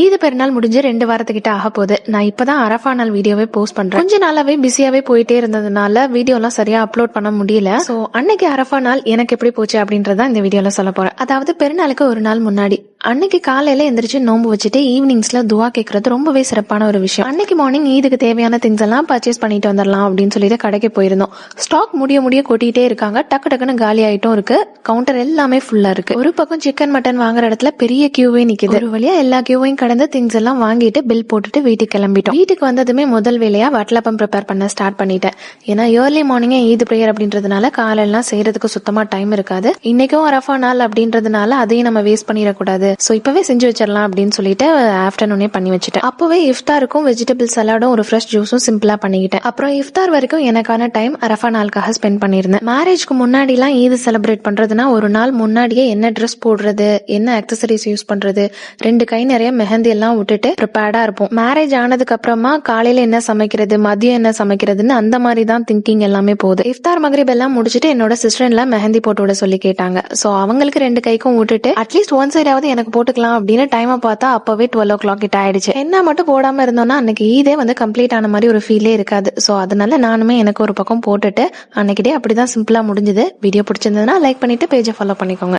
ஈது பெருநாள் முடிஞ்சு 2 வாரத்துக்கிட்ட ஆக போகுது. நான் இப்பதான் அரஃபா நாள் வீடியோவே போஸ்ட் பண்றேன். கொஞ்ச நாளாவே பிஸியாவே போயிட்டே இருந்ததுனால வீடியோ எல்லாம் சரியா அப்லோட் பண்ண முடியல. சோ அன்னைக்கு அரஃபா நாள் எனக்கு எப்படி போச்சு அப்படின்றத இந்த வீடியோல சொல்ல போறேன். அதாவது பெருநாளுக்கு ஒரு நாள் முன்னாடி அன்னைக்கு காலையில எந்திரிச்சு நோன்பு வச்சுட்டு ஈவினிங்ஸ்ல துவா கேட்கறது ரொம்பவே சிறப்பான ஒரு விஷயம். அன்னைக்கு மார்னிங் ஈதுக்கு தேவையான திங்ஸ் எல்லாம் பர்ச்சேஸ் பண்ணிட்டு வந்துடலாம் அப்படின்னு சொல்லிட்டு கடைக்கு போயிருந்தோம். ஸ்டாக் முடிய கொட்டிட்டே இருக்காங்க. டக்கு டக்குன்னு காலி ஆயிட்டும் இருக்கு. கவுண்டர் எல்லாமே ஃபுல்லா இருக்கு. ஒரு பக்கம் சிக்கன் மட்டன் வாங்குற இடத்துல பெரிய கியூவே நிக்குது. ஒரு வழியா எல்லா கியூவையும் கடந்து திங்ஸ் எல்லாம் வாங்கிட்டு பில் போட்டுட்டு வீட்டுக்கு கிளம்பிட்டோம். வீட்டுக்கு வந்ததுமே முதல் வேலையா வட்டலப்பம் ப்ரிப்பேர் பண்ண ஸ்டார்ட் பண்ணிட்டேன். ஏன்னா ஏர்லி மார்னிங்கே ஈது பிரேயர் அப்படின்றதுனால காலையெல்லாம் செய்யறதுக்கு சுத்தமா டைம் இருக்காது. இன்னைக்கும் அரஃபா நாள் அப்படின்றதுனால அதையும் நம்ம வேஸ்ட் பண்ணிடக்கூடாது. சோ இப்பவே செஞ்சு வச்சிடலாம் அப்படின்னு சொல்லிட்டு ஆஃப்டர்நூனே பண்ணி வச்சுட்டேன். அப்பவே இஃப்தாருக்கும் வெஜிடபிள் சலாடும் ஒரு ஃப்ரெஷ் ஜூஸும் சிம்பிளா பண்ணிக்கிட்டேன். அப்புறம் இஃப்தார் வரைக்கும் எனக்கான டைம் அரஃபா நாளுக்காக ஸ்பெண்ட் பண்ணிருந்தேன். மேரேஜ்க்கு முன்னாடி எல்லாம் ஈது செலிப்ரேட் பண்றதுன்னா ஒரு நாள் முன்னாடியே என்ன ட்ரெஸ் போடுறது, என்ன ஆக்சசரிஸ் யூஸ் பண்றது, 2 கை நிறைய மெஹந்தி எல்லாம் விட்டுட்டு ப்ரிப்பேர்டா இருப்போம். மேரேஜ் ஆனதுக்கு அப்புறமா காலையில என்ன சமைக்கிறது, மதியம் என்ன சமைக்கிறதுன்னு அந்த மாதிரி தான் திங்கிங் எல்லாமே போகுது. இஃப்தார் மக்ரிப் எல்லாம் முடிச்சுட்டு என்னோட சிஸ்டர் எல்லாம் மெஹந்தி போட்டு விட சொல்லி கேட்டாங்க. சோ அவங்களுக்கு 2 கைக்கும் விட்டுட்டு அட்லீஸ்ட் ஒன் சைடாவது எனக்கு போட்டுக்கலாம் அப்படின்னு டைமை பார்த்தா அப்பவே 12 o'clock கிட்ட ஆயிடுச்சு. என்ன மட்டும் போடாம இருந்தோம்னா அன்னைக்கு ஈதே கம்ப்ளீட் ஆன மாதிரி ஒரு ஃபீலே இருக்காது. சோ அதனால நானுமே எனக்கு ஒரு பக்கம் போட்டுட்டு அன்னைக்கு டே அப்படிதான் சிம்பிளா முடிஞ்சது. வீடியோ பிடிச்சிருந்ததுன்னா லைக் பண்ணிட்டு பேஜை ஃபாலோ பண்ணிக்கோங்க.